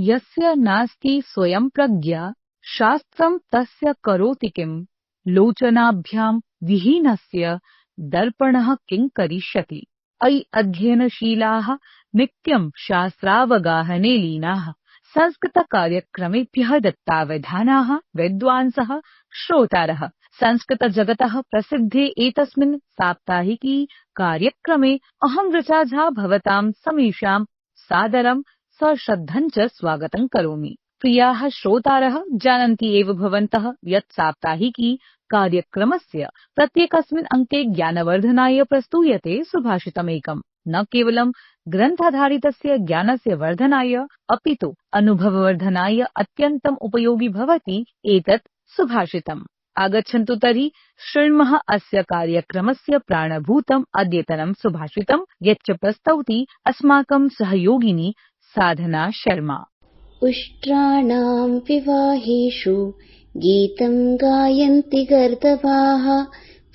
यस्य नास्ति स्वयं प्रज्ञा शास्त्रं तस्य करोति किम् लोचनाभ्यां विहीनस्य दर्पणः किं करिष्यति। अयि अध्ययनशीलाः नित्यं शास्त्रावगाहने लीनाः संस्कृतकार्यक्रमेभ्यः दत्तावधानाः विद्वांसः श्रोतारः संस्कृतजगतः प्रसिद्धे एतस्मिन् साप्ताहिकी कार्यक्रमे अहं ऋचा झा भवतां समीक्षां सादरं सश्रद्धं च स्वागतं करोमि। प्रियाः श्रोतारः जानन्ति एव भवन्तः यत् साप्ताहिकी कार्यक्रमस्य प्रत्येकस्मिन् अंके ज्ञानवर्धनाय प्रस्तूयते सुभाषितमेकम्। न केवलं ग्रन्थाधारितस्य ज्ञानस्य वर्धनाय अपितु अनुभववर्धनाय अत्यन्तम् उपयोगि भवति एतत् सुभाषितम्। आगच्छन्तु तर्हि शृण्मः अस्य कार्यक्रमस्य प्राणभूतम् अद्यतनं सुभाषितम् यच्च प्रस्तौति अस्माकं सहयोगिनी साधना शर्मा। उष्ट्राणां विवाहेषु गीतं गायन्ति गर्दभाः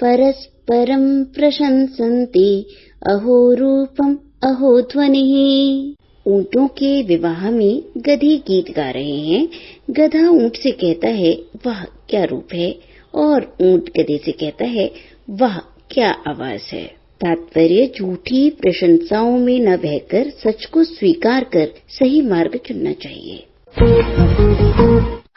परस्परं प्रशंसन्ति अहो रूपम् अहो ध्वनिः। ऊंटों के विवाह में गधी गीत गा रहे हैं। गधा ऊंट से कहता है वाह क्या रूप है, और ऊंट गधे से कहता है वाह क्या आवाज है। तात्पर्य झूठी प्रशंसाओं में न बहकर सच को स्वीकार कर सही मार्ग चुनना चाहिए।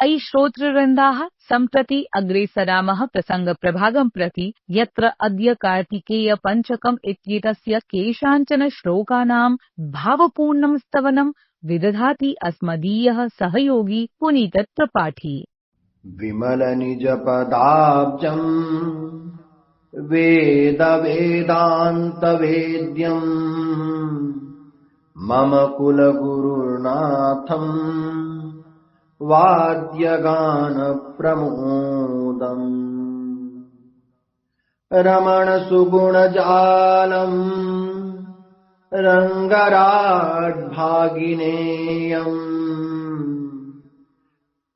अयि श्रोतृवृन्दाः सम्प्रति अग्रेसरामः प्रसङ्गप्रभागं प्रति यत्र अद्य कार्तिकेय पञ्चकम् इत्येतस्य केषाञ्चन श्लोकानां भावपूर्णं स्तवनं विदधाति अस्मदीयः सहयोगी पुनीत त्रिपाठी। विमल निज पदाब्जम् वेद वेदान्त वेद्यम् मम कुल गुरुनाथम् वाद्यगान प्रमोदम् रमण सुगुण जालम् रंगराट भागिनेयम्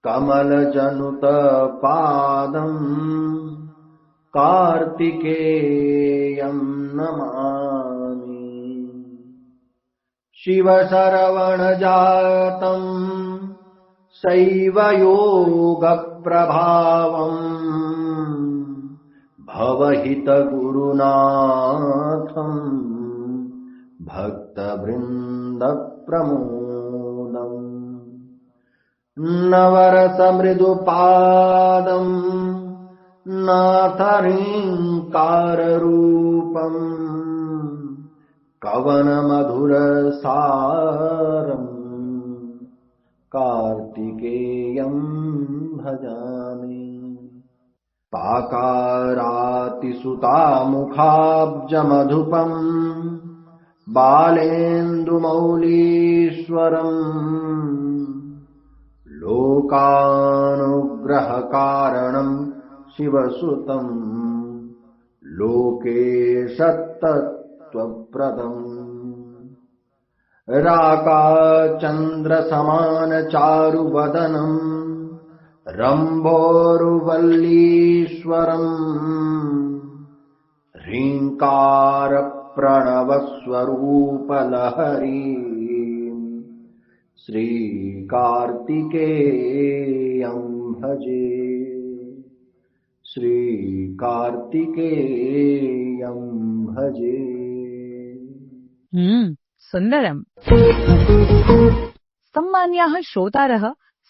कमल जनुत पादम् कार्तिकेयम् नमामि। शिव शरवण जातम् सैव योग प्रभावम् भवहित गुरुनाथम् भक्त वृंद प्रमोदम् नवरस मृदु पादम् नाथ ह्रींकार रूपम् कवन मधुर सारम् कार्तिकेयम् भजामि। पाकारातिसुतामुखाब्ज मधुपम् बालेन्दुमौलीश्वरम् लोकानुग्रहकारणम् शिवसुतम् लोकेशतत्त्वप्रदम् राकाचन्द्रसमान चारुवदनम् रम्भोरुवल्लीश्वरम् ह्रीङ्कार प्रणवस्वरूपलहरी श्रीकार्तिकेयम् भजे श्रीकार्तिकेयम् भजे। सुन्दरम्। सम्मान्याः श्रोतारः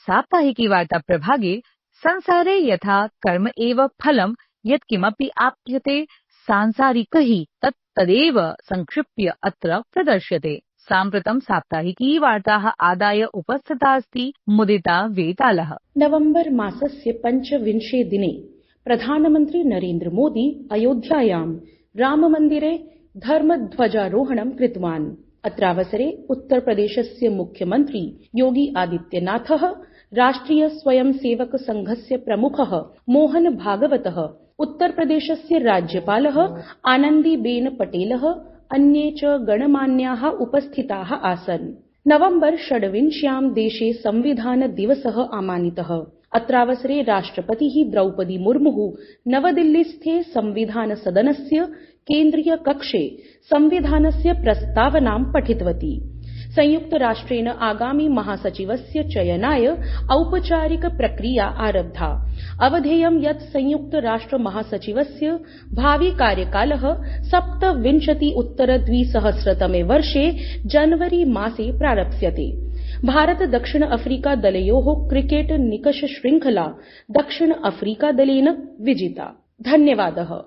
साप्ताहिकी वार्ता प्रभागे संसारे यथा कर्म एव फलम् यत्किमपि आप्यते सांसारिकैः तदेव संक्षिप्य अत्र प्रदर्श्यते। साम्प्रतं साप्ताहिकी वार्ताः आदाय उपस्थिता अस्ति मुदिता वेतालः। नवम्बर मासस्य 25 दिने प्रधानमन्त्री नरेन्द्र मोदी अयोध्यायां राममन्दिरे धर्मध्वजारोहणं कृतवान्। अत्रावसरे उत्तरप्रदेशस्य मुख्यमन्त्री योगी आदित्यनाथः, राष्ट्रिय स्वयंसेवक संघस्य प्रमुखः मोहन भागवतः, उत्तरप्रदेशस्य राज्यपालः आनन्दीबेन पटेलः, अन्ये च गणमान्याः उपस्थिताः आसन्। नवम्बर 26 देशे संविधान दिवसः आमानितः। अत्रावसरे राष्ट्रपतिः द्रौपदी मुर्मुः नवदिल्लीस्थे संविधान सदनस्य केन्द्रीय कक्षे संविधानस्य प्रस्तावनां पठितवती। संयुक्तराष्ट्रेण आगामि महासचिवस्य चयनाय औपचारिक प्रक्रिया आरब्धा। अवधेयं यत् संयुक्तराष्ट्रमहासचिवस्य भावि कार्यकालः 27-उत्तर-2000 वर्षे जनवरी मासे प्रारप्स्यते। भारत दक्षिण अफ्रीका दलयोः क्रिकेट निकष श्रृंखला दक्षिण अफ्रीका दलेन विजिता। धन्यवादः।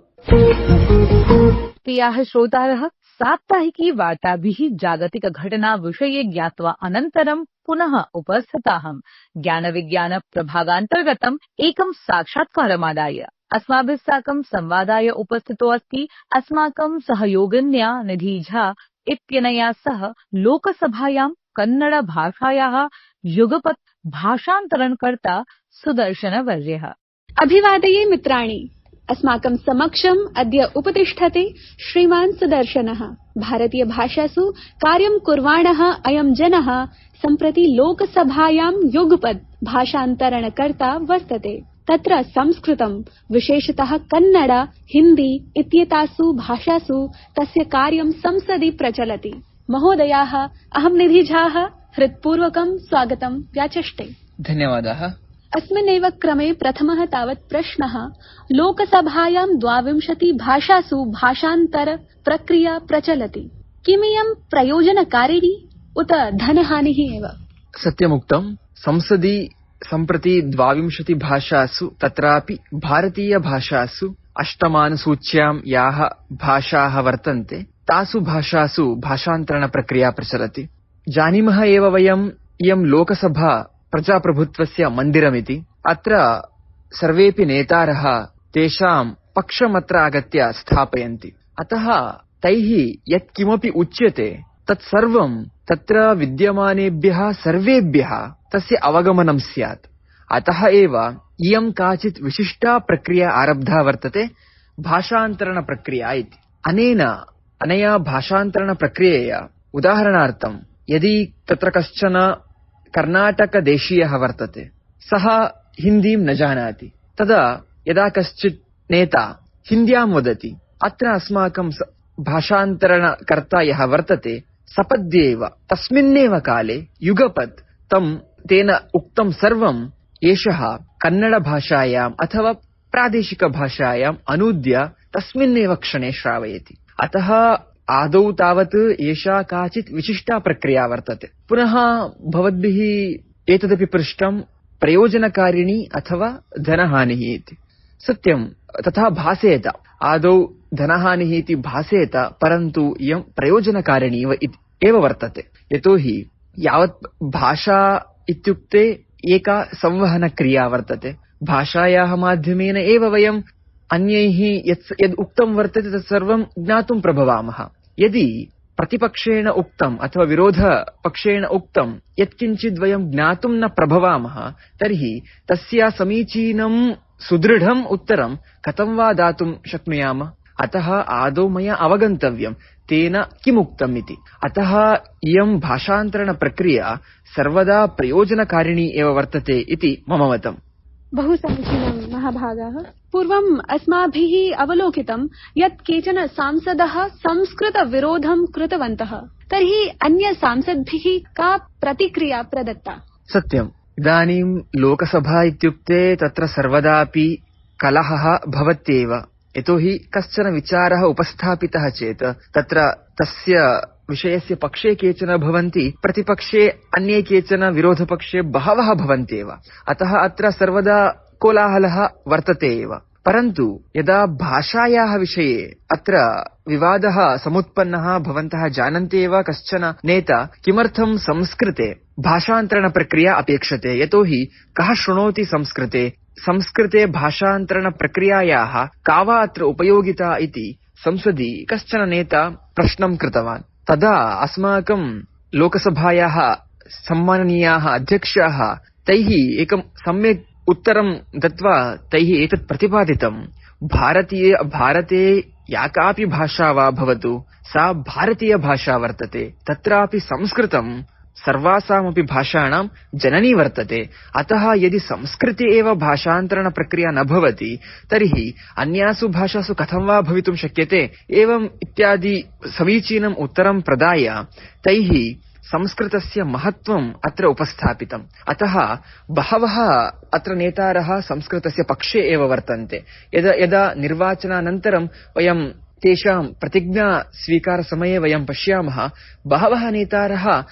प्रियाः श्रोतारः, साप्ताहिकी वार्ताभिः जागतिक घटना विषये ज्ञात्वा अनन्तरं पुनः उपस्थिताहं ज्ञानविज्ञान प्रभागान्तर्गतम् एकं साक्षात्कारमादाय। अस्माभिः साकं संवादाय उपस्थितो अस्ति अस्माकं सहयोगिन्या निधि झा इत्यनया सह लोकसभायां कन्नड भाषायाः युगपत् भाषान्तरणकर्ता सुदर्शनवर्यः। अभिवादये मित्राणि। अस्माकं समक्षम् अद्य उपतिष्ठते श्रीमान् सुदर्शनः। भारतीय भाषासु कार्यं कुर्वाणः अयं जनः सम्प्रति लोकसभायां युगपत् भाषान्तरणकर्ता वर्तते। तत्र संस्कृतं विशेषतः कन्नड, हिन्दी इत्येतासु भाषासु तस्य कार्यं संसदि प्रचलति। महोदयाः, अहं निधि झाः हृत्पूर्वकं स्वागतं व्याचष्टे। धन्यवादः। अस्मिन्नेव क्रमे प्रथमः तावत् प्रश्नः, लोकसभायां 22 भाषासु भाषान्तर प्रक्रिया प्रचलति। किमियं प्रयोजनकारिणी उत धनहानिः एव? सत्यमुक्तं। संसदि सम्प्रति 22 भाषासु, तत्रापि भारतीय भाषासु अष्टमानुसूच्यां याः भाषाः वर्तन्ते तासु भाषासु भाषान्तरण प्रक्रिया प्रचलति। जानीमः एव वयम् इयं लोकसभा प्रजाप्रभुत्वस्य मन्दिरमिति। अत्र सर्वेऽपि नेतारः तेषां पक्षमत्र आगत्य स्थापयन्ति। अतः तैः यत् किमपि उच्यते तत्सर्वं तत्र विद्यमानेभ्यः सर्वेभ्यः तस्य अवगमनं स्यात्। अतः एव इयं काचित् विशिष्टा प्रक्रिया आरब्धा वर्तते, भाषान्तरण प्रक्रिया इति। अनया भाषान्तरण प्रक्रियया उदाहरणार्थं यदि तत्र कश्चन कर्णाटकदेशीयः वर्तते, सः हिन्दीं न जानाति, तदा यदा कश्चित् नेता हिन्द्यां वदति, अत्र अस्माकं भाषान्तरणकर्ता यः वर्तते सपद्येव तस्मिन्नेव काले युगपत् तेन उक्तं सर्वं एषः कन्नडभाषायाम् अथवा प्रादेशिकभाषायाम् अनूद्य तस्मिन्नेव क्षणे श्रावयति। अतः आदौ तावत् एषा काचित् विशिष्टा प्रक्रिया वर्तते। पुनः भवद्भिः एतदपि पृष्टं प्रयोजनकारिणी अथवा धनहानिः इति। सत्यं तथा भासेत, आदौ धनहानिः इति भासेत, परन्तु इयं प्रयोजनकारिणी एव वर्तते। यतोहि यावत् भाषा इत्युक्ते एका संवहनक्रिया वर्तते। भाषायाः माध्यमेन एव वयम् अन्यैः यद् उक्तं वर्तते तत्सर्वं ज्ञातुं प्रभवामः। यदि प्रतिपक्षेण उक्तम् अथवा विरोधपक्षेण उक्तं यत्किञ्चित् वयं ज्ञातुं न प्रभवामः, तर्हि तस्य समीचीनं सुदृढम् उत्तरं कथं वा दातुं शक्नुयाम? अतः आदौ मया अवगन्तव्यं तेन किमुक्तम् इति। अतः इयं भाषान्तरण प्रक्रिया सर्वदा प्रयोजनकारिणी एव वर्तते इति मम मतम्। बहु समीचीनं महाभागाः। पूर्वम् अस्माभिः अवलोकितं यत् केचन सांसदः संस्कृतविरोधं कृतवन्तः। तर्हि अन्य सांसद्भिः का प्रतिक्रिया प्रदत्ता? सत्यम्। इदानीं लोकसभा इत्युक्ते तत्र सर्वदापि कलहः भवत्येव। यतोहि कश्चन विचारः उपस्थापितः चेत् तत्र तस्य विषयस्य पक्षे केचन भवन्ति, प्रतिपक्षे अन्ये केचन, विरोधपक्षे बहवः भवन्त्येव। अतः अत्र सर्वदा कोलाहलः वर्तते एव। परन्तु यदा भाषायाः विषये अत्र विवादः समुत्पन्नः, भवन्तः जानन्ति एव कश्चन नेता किमर्थं संस्कृते भाषान्तरणप्रक्रिया अपेक्षते, यतोहि कः शृणोति संस्कृते भाषान्तरणप्रक्रियायाः का वा अत्र उपयोगिता इति संसदि कश्चन नेता प्रश्नं कृतवान्। तदा अस्माकं लोकसभायाः सम्माननीयाः अध्यक्षाः तैः एकं सम्यक् उत्तरं दत्वा तैः एतत् प्रतिपादितं, भारते या कापि भाषा वा भवतु सा भारतीयभाषा वर्तते, तत्रापि संस्कृतं सर्वासामपि भाषाणां जननी वर्तते। अतः यदि संस्कृते एव भाषान्तरणप्रक्रिया न भवति तर्हि अन्यासु भाषासु कथं वा भवितुं शक्यते? एवम् इत्यादि समीचीनम् उत्तरं प्रदाय तैः संस्कृतस्य महत्त्वम् अत्र उपस्थापितम्। अतः बहवः अत्र नेतारः संस्कृतस्य पक्षे एव वर्तन्ते। यदा निर्वाचनानन्तरं वयं तेषां प्रतिज्ञा स्वीकारसमये वयं पश्यामः, बहवः नेतारः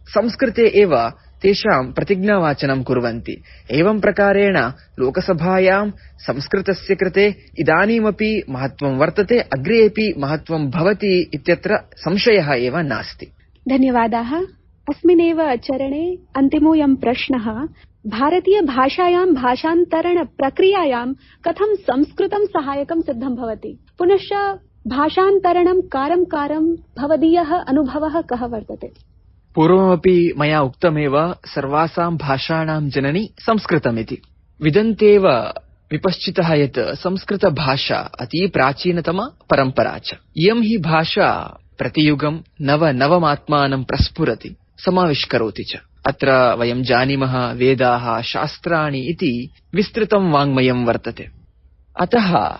संस्कृते एव तेषां प्रतिज्ञावाचनं कुर्वन्ति। एवं प्रकारेण लोकसभायां संस्कृतस्य कृते इदानीमपि महत्त्वं वर्तते, अग्रेपि महत्त्वं भवति इत्यत्र संशयः एव नास्ति। धन्यवादाः। अस्मिन्नेव चरणे अन्तिमोऽयं प्रश्नः, भारतीयभाषायां भाषान्तरण प्रक्रियायां कथं संस्कृतं सहायकं सिद्धं भवति? पुनश्च भाषान्तरणं कारं भवदीयः अनुभवः कः वर्तते? पूर्वमपि मया उक्तमेव, सर्वासां भाषाणां जननी संस्कृतमिति। विदन्तेव विपश्चितः यत् संस्कृतभाषा अति प्राचीनतमा परम्परा च। इयं हि भाषा प्रतियुगं नवनवमात्मानं प्रस्फुरति, समाविष्करोति च। अत्र वयं जानीमः, वेदाः, शास्त्राणि इति विस्तृतं वाङ्मयं वर्तते। अतः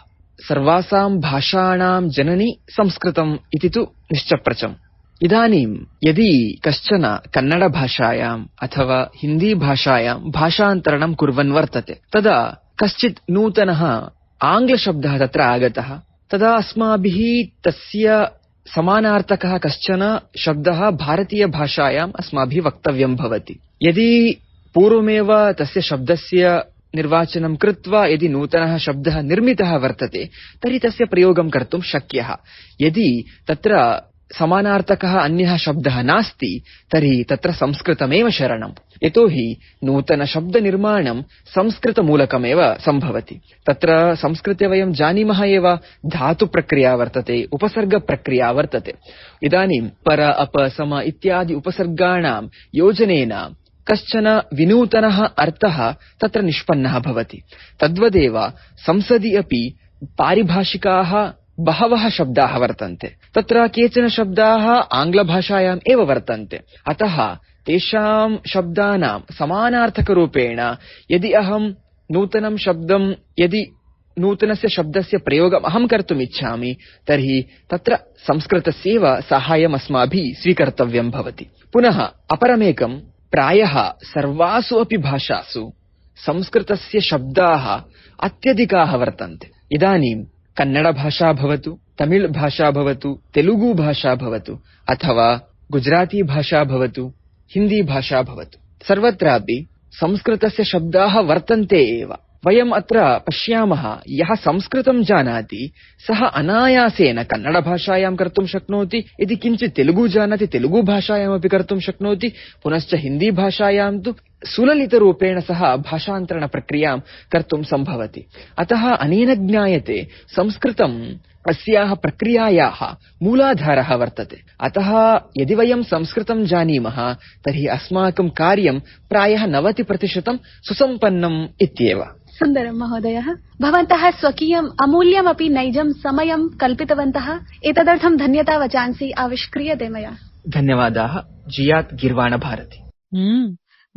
सर्वासां भाषाणां जननी संस्कृतम् इति तु निश्चप्रचम्। इदानीं यदि कश्चन कन्नडभाषायाम् अथवा हिन्दीभाषायां भाषान्तरणं कुर्वन् वर्तते, तदा कश्चित् नूतनः आङ्ग्लशब्दः तत्र आगतः, तदा अस्माभिः तस्य समानार्थकः कश्चन शब्दः भारतीयभाषायाम् अस्माभिः वक्तव्यं भवति। यदि पूर्वमेव तस्य शब्दस्य निर्वाचनं कृत्वा यदि नूतनः शब्दः निर्मितः वर्तते, तर्हि तस्य प्रयोगं कर्तुं शक्यः। यदि तत्र समानार्थकः अन्यः शब्दः नास्ति, तर्हि तत्र संस्कृतमेव शरणम्। यतोहि नूतनशब्दनिर्माणं संस्कृतमूलकमेव सम्भवति। तत्र संस्कृते वयं जानीमः एव, धातुप्रक्रिया वर्तते, उपसर्गप्रक्रिया वर्तते। इदानीं पर, अप, सम इत्यादि उपसर्गाणां योजनेन कश्चन विनूतनः अर्थः तत्र निष्पन्नः भवति। तद्वदेव संसदि अपि पारिभाषिकाः बहवः शब्दाः वर्तन्ते। तत्र केचन शब्दाः आङ्ग्लभाषायाम् एव वर्तन्ते। अतः तेषां शब्दानां समानार्थकरूपेण यदि अहं नूतनं शब्दं, यदि नूतनस्य शब्दस्य प्रयोगम् अहं कर्तुम् इच्छामि, तर्हि तत्र संस्कृतस्यैव साहाय्यम् अस्माभिः स्वीकर्तव्यं भवति। पुनः अपरमेकं, प्रायः सर्वासु अपि भाषासु संस्कृतस्य शब्दाः अत्यधिकाः वर्तन्ते। इदानीं कन्नडभाषा भवतु, तमिळ् भाषा भवतु, तेलुगु भाषा भवतु, अथवा गुजराती भाषा भवतु, हिन्दी भाषा भवतु, सर्वत्रापि संस्कृतस्य शब्दाः वर्तन्ते एव। वयम् अत्र पश्यामः, यः संस्कृतं जानाति सः अनायासेन कन्नडभाषायां कर्तुं शक्नोति, यदि किञ्चित् तेलुगु जानाति तेलुगु भाषायामपि कर्तुं शक्नोति, पुनश्च हिन्दी भाषायां तु सुललितरूपेण सः भाषान्तरणप्रक्रियां कर्तुं सम्भवति। अतः अनेन ज्ञायते संस्कृतम् अस्याः प्रक्रियायाः मूलाधारः वर्तते। अतः यदि वयं संस्कृतं जानीमः, तर्हि अस्माकं कार्यं प्रायः 90% सुसम्पन्नम् इत्येव। सुन्दरं महोदयः, भवन्तः स्वकीयम् अमूल्यमपि नैजं समयं कल्पितवन्तः। एतदर्थं धन्यता वचांसि आविष्क्रियते मया। धन्यवादाः। जियात् गिर्वाण भारती।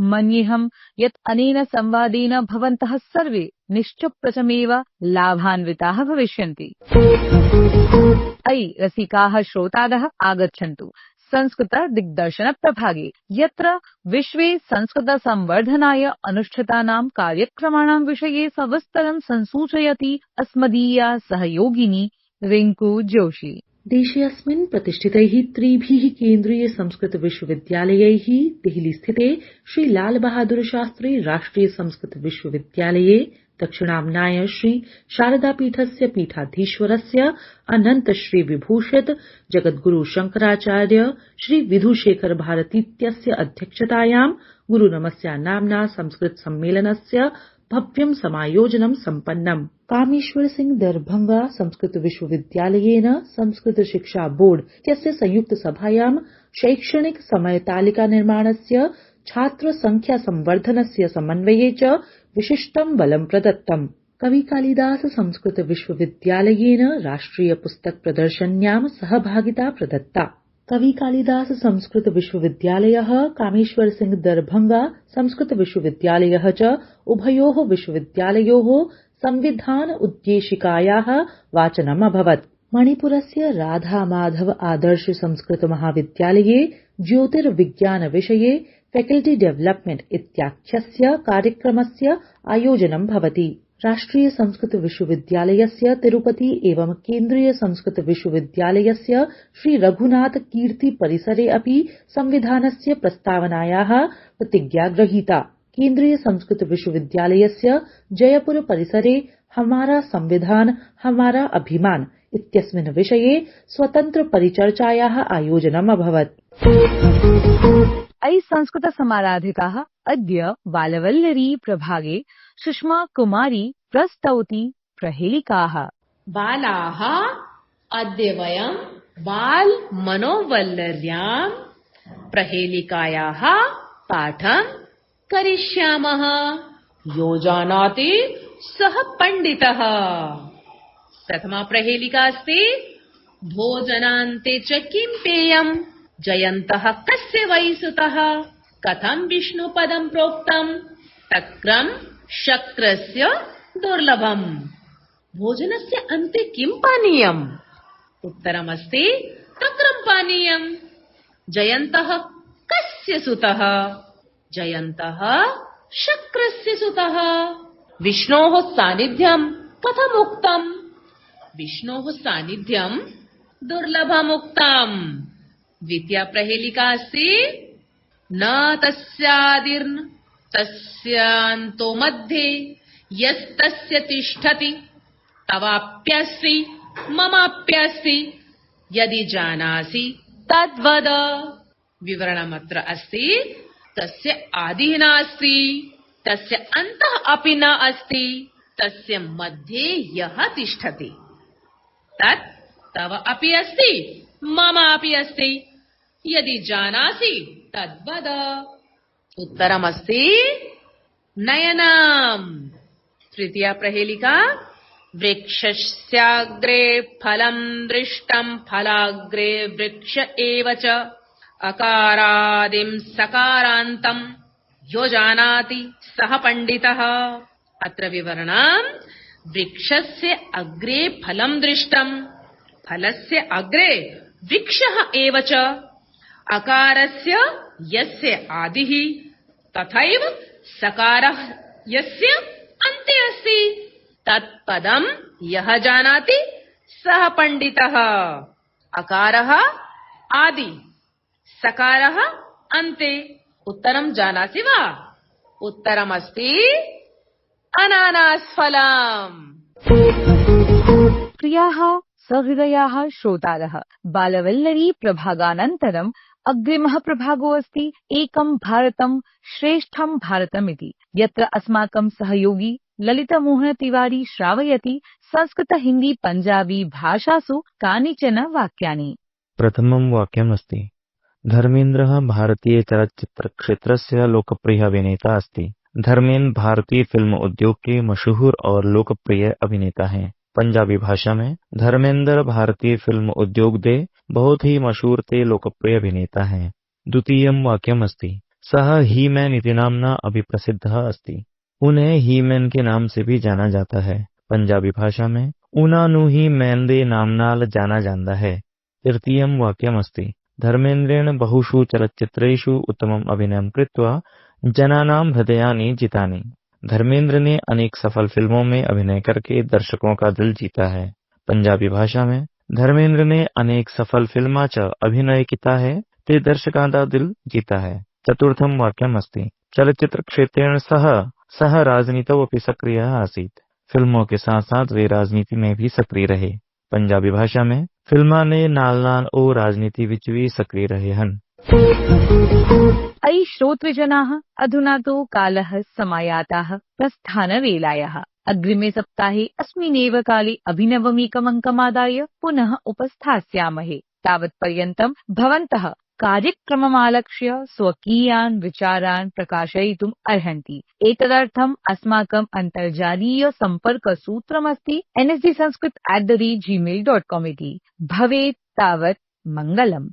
मन्येऽहं यत् अनेन संवादेन भवन्तः सर्वे निश्चप्रचमेव लाभान्विताः भविष्यन्ति। अयि रसिकाः श्रोतारः, आगच्छन्तु संस्कृत दिग्दर्शन प्रभागे, यत्र विश्वे संस्कृत संवर्धनाय अनुष्ठितानां कार्यक्रमाणां विषये सविस्तरं संसूचयति अस्मदीया सहयोगिनी रिंकू जोशी। देशेऽस्मिन् प्रतिष्ठितैः त्रिभिः केन्द्रीय संस्कृत विश्वविद्यालयैः देहलीस्थिते श्री लाल बहादुर शास्त्री राष्ट्रिय संस्कृत विश्वविद्यालये दक्षिणाम्नाय श्री शारदापीठस्य पीठाधीश्वरस्य अनन्त श्री विभूषित जगद्गुरु शंकराचार्य श्री विधुशेखर भारतीत्यस्य अध्यक्षतायां गुरुनमस्या नाम्ना संस्कृत सम्मेलनस्य भव्यं समायोजनं सम्पन्नम्। कामेश्वर सिंह दरभंगा संस्कृत विश्वविद्यालयेन संस्कृत शिक्षा बोर्ड इत्यस्य संयुक्त सभायां शैक्षणिक समयतालिका निर्माणस्य, छात्र संख्या संवर्धनस्य समन्वये च विशिष्टं बलं प्रदत्तम्। कवि कालिदास संस्कृत विश्वविद्यालयेन राष्ट्रिय पुस्तक प्रदर्शन्यां सहभागिता प्रदत्ता। कवि कालिदास संस्कृत विश्वविद्यालयः, कामेश्वर सिंह दरभंगा संस्कृत विश्वविद्यालयः च उभयोः विश्वविद्यालयोः संविधान उद्देशिकायाः वाचनम् अभवत्। मणिपुरस्य राधा माधव आदर्श संस्कृत महाविद्यालये ज्योतिर्विज्ञान विषये फैकल्टी डेवलपमेंट इत्याख्यस्य कार्यक्रमस्य आयोजनं भवति। राष्ट्रिय संस्कृत विश्वविद्यालयस्य तिरुपति एवं केन्द्रीय संस्कृत विश्वविद्यालयस्य श्री रघुनाथ कीर्ति परिसरे अपि संविधानस्य प्रस्तावनायाः प्रतिज्ञा गृहीता। केन्द्रीय संस्कृत विश्वविद्यालयस्य जयपुर परिसरे हमारा संविधान हमारा अभिमान इत्यस्मिन् विषये स्वतन्त्र परिचर्चायाः आयोजनम् अभवत्। अयि संस्कृत समाराधिकाः अद्य बालवल्लरी प्रभागे सुषमा कुमारी प्रस्तौति प्रहेलिकाः। बालाः अद्य वयं बाल मनोवल्लर्यां प्रहेलिकायाः पाठं करिष्यामः। यो जानाति सः पण्डितः। प्रथमा प्रहेलिका अस्ति भोजनान्ते च किं पेयम्, जयन्तः कस्य वै सुतः, कथं विष्णुपदं प्रोक्तम्, तक्रं शक्रस्य दुर्लभम्, भोजनस्य अन्ते किं पानीयम्, उत्तरमस्ति तक्रं पानीयम्, जयन्तः कस्य सुतः, जयन्तः शक्रस्य सुतः, विष्णोः सान्निध्यं कथम् उक्तम्, विष्णोः सान्निध्यं दुर्लभमुक्तम्। द्वितीया प्रहेलिका अस्ति न तस्यादिर्न तस्यान्तो मध्ये यस्तस्य तिष्ठति तवाप्यस्ति ममाप्यस्ति यदि जानासि तद्वद। विवरणमत्र अस्ति तस्य आदिः नास्ति, तस्य अन्तः अपि न अस्ति, तस्य मध्ये यः तिष्ठति तत् तव अपि अस्ति मम अपि अस्ति, यदि जानासि तद्वद। उत्तरमस्ति नयनम्। तृतीया प्रहेलिका वृक्षस्याग्रे फलं दृष्टं फलाग्रे वृक्ष एव च, अकारादिं सकारान्तं यो जानाति सः पण्डितः। अत्र विवरणम् वृक्षस्य अग्रे फलं दृष्टं, फलस्य अग्रे वृक्षः एव च, अकारस्य यस्य आदिः तथैव सकारः यस्य अन्ते अस्ति, तत्पदं यः जानाति सः पण्डितः। अकारः आदि, सकारः अन्ते। उत्तरं जानासि वा? उत्तरमस्ति अनानासफलम्। प्रियाः सहृदयाः श्रोतारः, बालवल्लरी प्रभागानन्तरम् अग्रिमः प्रभागो अस्ति एकं भारतं श्रेष्ठं भारतमिति, यत्र अस्माकं सहयोगी ललितमोहन तिवारी श्रावयति संस्कृत हिन्दी पञ्जाबी भाषासु कानिचन वाक्यानि। प्रथमं वाक्यमस्ति धर्मेन्द्रः भारतीय चलच्चित्र क्षेत्रस्य लोकप्रिय अभिनेता अस्ति। धर्मेन्द्र भारतीय फिल्म उद्योग के मशहूर और लोकप्रिय अभिनेता हैं। पंजाबी भाषा में धर्मेन्द्र भारतीय फिल्म उद्योग दे बहुत ही मशहूर ते लोकप्रिय अभिनेता हैं। द्वितीयं वाक्यमस्ति सः ही मैन इति नाम्ना अभिप्रसिद्धः अस्ति। उन्हें ही मैन के नाम से भी जाना जाता है। पंजाबी भाषा में उन्हां ही मैन दे नामनाल जाना जाता है। तृतीयं वाक्यमस्ति धर्मेन्द्रेण बहुषु चलच्चित्रेषु उत्तमम् अभिनयं कृत्वा जनानां हृदयानि जितानि। धर्मेन्द्र ने अनेक सफल फिल्मों में अभिनय करके दर्शकों का दिल जीता है। पंजाबी भाषा में धर्मेन्द्र ने अनेक सफल फिल्मां च अभिनय किया है ते दर्शकां दा दिल जीता है। चतुर्थं वाक्यमस्ति चलच्चित्र क्षेत्रेण सह राजनीतौ अपि सक्रियः आसीत्। फिल्मों के साथ साथ वे राजनीति में भी सक्रिय रहे। पंजाबी भाषा में फिल्मां ने नाल-नाल ओ राजनीति विच भी सक्रिय रहे हन। अयि श्रोतृजनाः, अधुना तु कालः समायातः प्रस्थानवेलायाः। अग्रिमे सप्ताहे अस्मिन्नेव काले अभिनवमेकमङ्कमादाय पुनः उपस्थास्यामहे। तावत्पर्यन्तं भवन्तः कार्यक्रममालक्ष्य स्वकीयान् विचारान् प्रकाशयितुम् अर्हन्ति। एतदर्थम् अस्माकम् अन्तर्जालीय सम्पर्कसूत्रमस्ति nsdsanskrit@gmail.com इति। भवेत् तावत् मङ्गलम्।